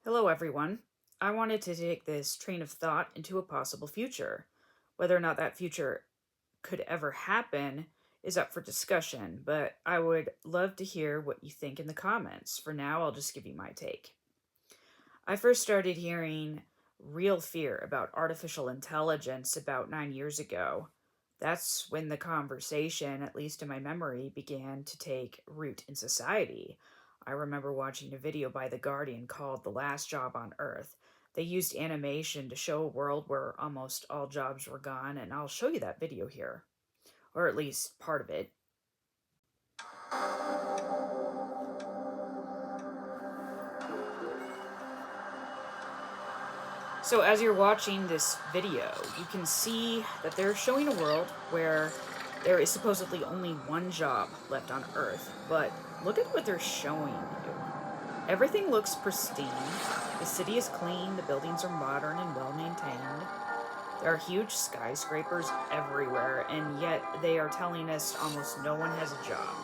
Hello, everyone. I wanted to take this train of thought into a possible future. Whether or not that future could ever happen is up for discussion, but I would love to hear what you think in the comments. For now, I'll just give you my take. I first started hearing real fear about artificial intelligence about 9 years ago. That's when the conversation, at least in my memory, began to take root in society. I remember watching a video by The Guardian called The Last Job on Earth. They used animation to show a world where almost all jobs were gone, and I'll show you that video here, or at least part of it. So, as you're watching this video, you can see that they're showing a world where there is supposedly only one job left on Earth. But look at what they're showing you. Everything looks pristine. The city is clean, the buildings are modern and well maintained. There are huge skyscrapers everywhere, and yet they are telling us almost no one has a job.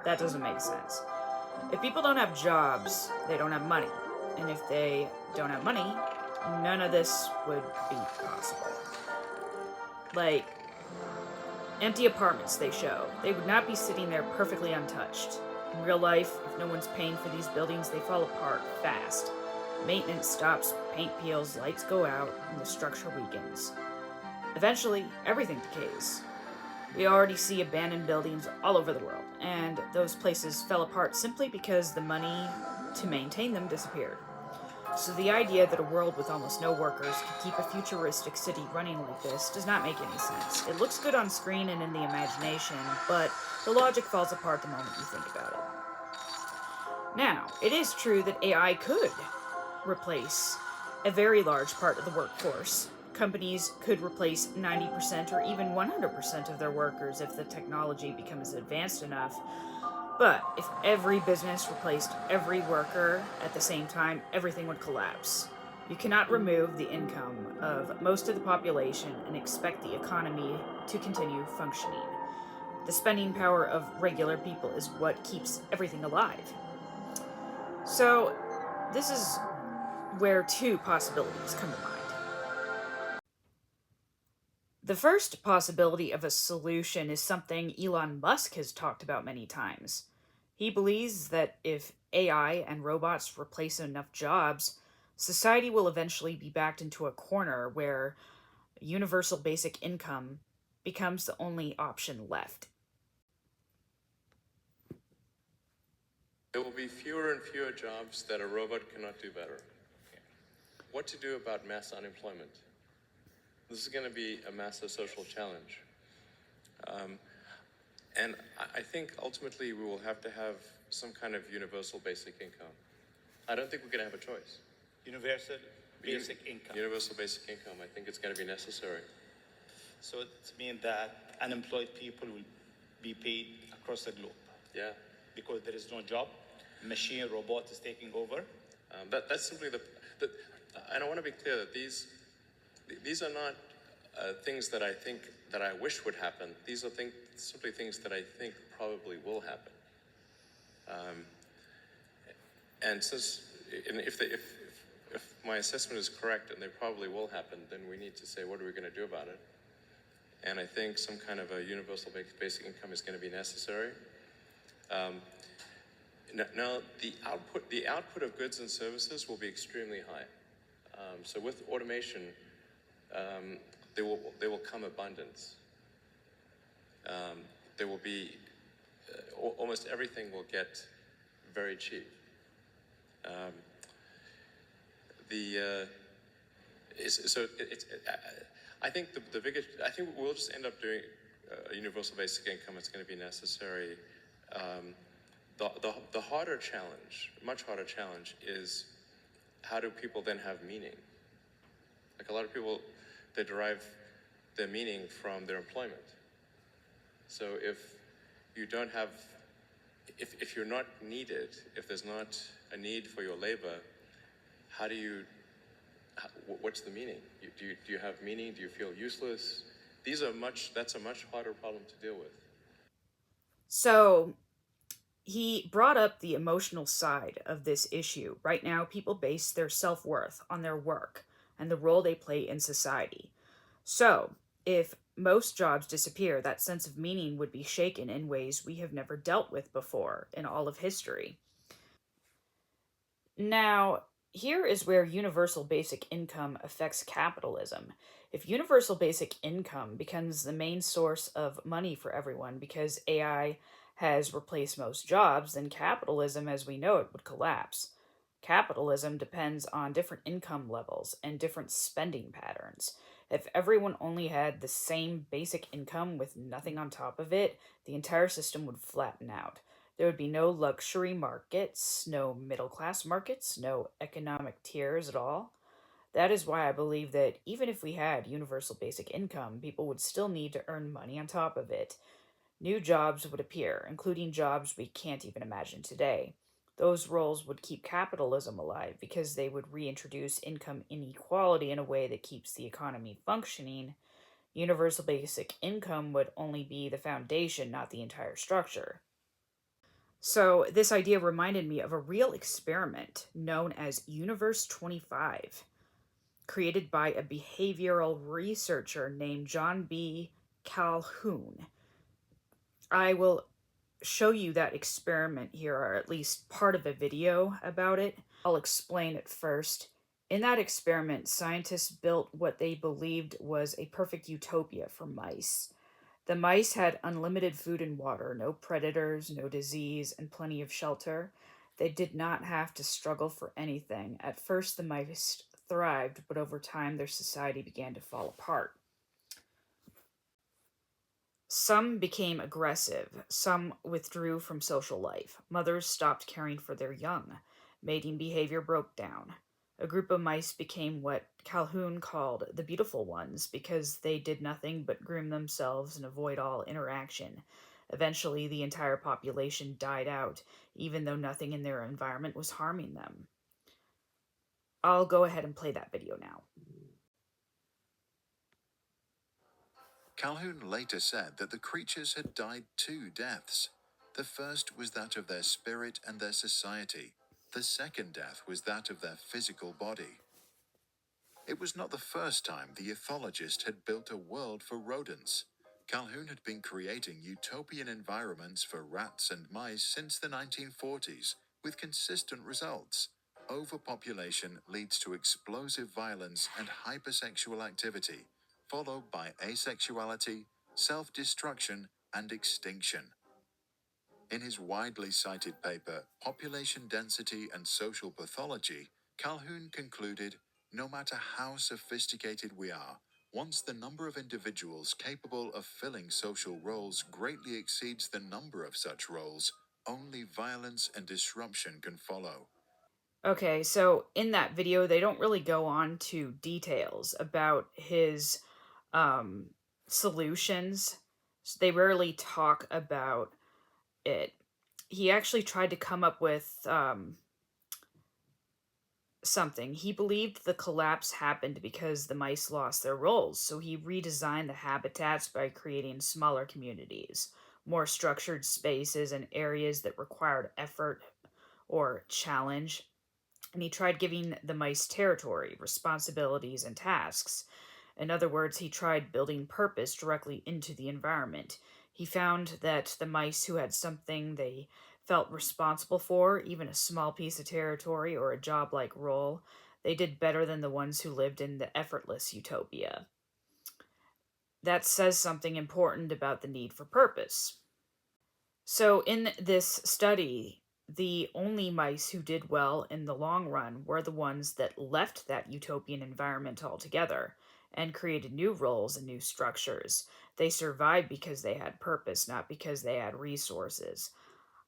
That doesn't make sense. If people don't have jobs, they don't have money. And if they don't have money, none of this would be possible. Like, empty apartments they show. They would not be sitting there perfectly untouched. In real life, if no one's paying for these buildings, they fall apart fast. Maintenance stops, paint peels, lights go out, and the structure weakens. Eventually, everything decays. We already see abandoned buildings all over the world, and those places fell apart simply because the money to maintain them disappeared. So the idea that a world with almost no workers could keep a futuristic city running like this does not make any sense. It looks good on screen and in the imagination, but the logic falls apart the moment you think about it. Now, it is true that AI could replace a very large part of the workforce. Companies could replace 90% or even 100% of their workers if the technology becomes advanced enough. But if every business replaced every worker at the same time, everything would collapse. You cannot remove the income of most of the population and expect the economy to continue functioning. The spending power of regular people is what keeps everything alive. So, this is where two possibilities come to mind. The first possibility of a solution is something Elon Musk has talked about many times. He believes that if AI and robots replace enough jobs, society will eventually be backed into a corner where universal basic income becomes the only option left. There will be fewer and fewer jobs that a robot cannot do better. What to do about mass unemployment? This is going to be a massive social challenge. And I think ultimately we will have to have some kind of universal basic income. I don't think we're going to have a choice. Universal basic income. Universal basic income, I think it's going to be necessary. So it means that unemployed people will be paid across the globe Yeah. because there is no job. Machine robot is taking over. That's simply and I want to be clear that these are not things that I think that I wish would happen. These are simply things that I think probably will happen. And if my assessment is correct and they probably will happen, then we need to say, what are we going to do about it? And I think some kind of a universal basic income is going to be necessary. Now, the output of goods and services will be extremely high. So with automation, there will come abundance. There will be almost everything will get very cheap. I think I think we'll just end up doing a universal basic income. It's going to be necessary. The harder challenge, much harder challenge, is how do people then have meaning? Like a lot of people, they derive their meaning from their employment. So if you don't have, if you're not needed, if there's not a need for your labor, what's the meaning? Do you have meaning? Do you feel useless? That's a much harder problem to deal with. So, He brought up the emotional side of this issue. Right now, people base their self worth on their work and the role they play in society. So, if most jobs disappear, that sense of meaning would be shaken in ways we have never dealt with before in all of history. Now, here is where universal basic income affects capitalism. If universal basic income becomes the main source of money for everyone because AI has replaced most jobs, then capitalism as we know it would collapse. Capitalism depends on different income levels and different spending patterns. If everyone only had the same basic income with nothing on top of it, the entire system would flatten out. There would be no luxury markets, no middle class markets, no economic tiers at all. That is why I believe that even if we had universal basic income, people would still need to earn money on top of it. New jobs would appear, including jobs we can't even imagine today. Those roles would keep capitalism alive because they would reintroduce income inequality in a way that keeps the economy functioning. Universal basic income would only be the foundation, not the entire structure. So, this idea reminded me of a real experiment known as Universe 25, created by a behavioral researcher named John B. Calhoun. I will show you that experiment here, or at least part of a video about it. I'll explain it first. In that experiment, scientists built what they believed was a perfect utopia for mice. The mice had unlimited food and water, no predators, no disease, and plenty of shelter. They did not have to struggle for anything. At first, the mice thrived, but over time, their society began to fall apart. Some became aggressive, some withdrew from social life. Mothers stopped caring for their young. Mating behavior broke down. A group of mice became what Calhoun called the beautiful ones because they did nothing but groom themselves and avoid all interaction. Eventually, the entire population died out, even though nothing in their environment was harming them. I'll go ahead and play that video now. Calhoun later said that the creatures had died two deaths. The first was that of their spirit and their society. The second death was that of their physical body. It was not the first time the ethologist had built a world for rodents. Calhoun had been creating utopian environments for rats and mice since the 1940s, with consistent results. Overpopulation leads to explosive violence and hypersexual activity, followed by asexuality, self-destruction, and extinction. In his widely cited paper, Population Density and Social Pathology, Calhoun concluded, no matter how sophisticated we are, once the number of individuals capable of filling social roles greatly exceeds the number of such roles, only violence and disruption can follow. Okay, so in that video, they don't really go on to details about his um, solutions. They rarely talk about it. He actually tried to come up with something. He believed the collapse happened because the mice lost their roles, so he redesigned the habitats by creating smaller communities, more structured spaces, and areas that required effort or challenge. And he tried giving the mice territory, responsibilities, and tasks. In other words, he tried building purpose directly into the environment. He found that the mice who had something they felt responsible for, even a small piece of territory or a job like role, they did better than the ones who lived in the effortless utopia. That says something important about the need for purpose. So, in this study, the only mice who did well in the long run were the ones that left that utopian environment altogether and created new roles and new structures. They survived because they had purpose, not because they had resources.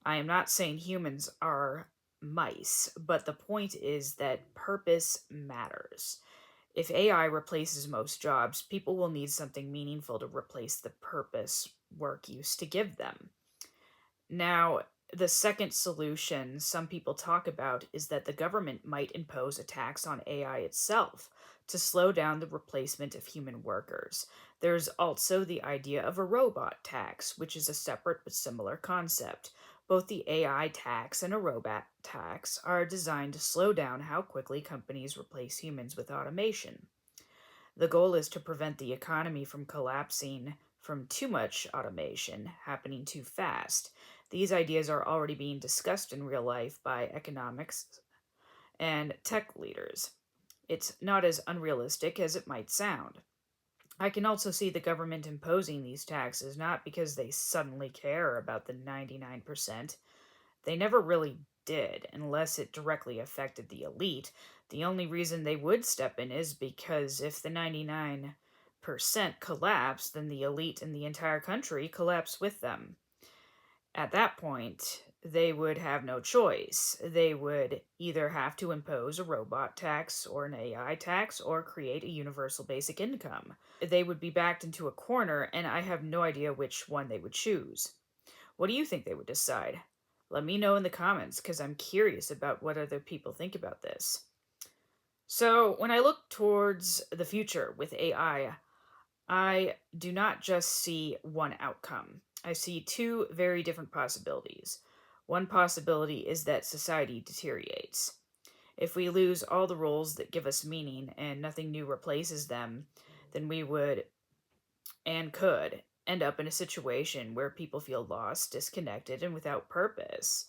I am not saying humans are mice, but the point is that purpose matters. If AI replaces most jobs, people will need something meaningful to replace the purpose work used to give them. Now, the second solution some people talk about is that the government might impose a tax on AI itself to slow down the replacement of human workers. There's also the idea of a robot tax, which is a separate but similar concept. Both the AI tax and a robot tax are designed to slow down how quickly companies replace humans with automation. The goal is to prevent the economy from collapsing from too much automation happening too fast. These ideas are already being discussed in real life by economics and tech leaders. It's not as unrealistic as it might sound. I can also see the government imposing these taxes not because they suddenly care about the 99%. They never really did, unless it directly affected the elite. The only reason they would step in is because if the 99% collapse, then the elite and the entire country collapse with them. At that point, they would have no choice. They would either have to impose a robot tax or an AI tax or create a universal basic income. They would be backed into a corner, and I have no idea which one they would choose. What do you think they would decide? Let me know in the comments because I'm curious about what other people think about this. So, when I look towards the future with AI, I do not just see one outcome. I see two very different possibilities. One possibility is that society deteriorates. If we lose all the roles that give us meaning and nothing new replaces them, then we would and could end up in a situation where people feel lost, disconnected, and without purpose.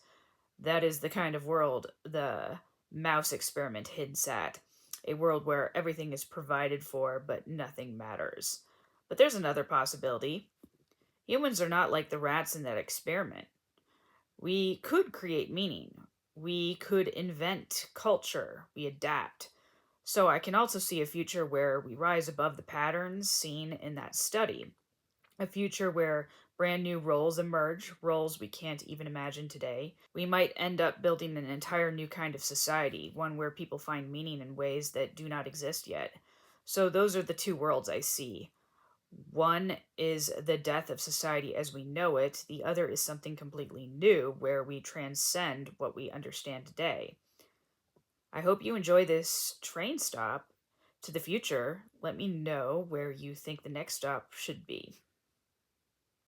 That is the kind of world the mouse experiment hints at, a world where everything is provided for but nothing matters. But there's another possibility. Humans are not like the rats in that experiment. We could create meaning. We could invent culture. We adapt. So I can also see a future where we rise above the patterns seen in that study. A future where brand new roles emerge, roles we can't even imagine today. We might end up building an entire new kind of society, one where people find meaning in ways that do not exist yet. So those are the two worlds I see. One is the death of society as we know it, the other is something completely new where we transcend what we understand today. I hope you enjoy this train stop to the future. Let me know where you think the next stop should be.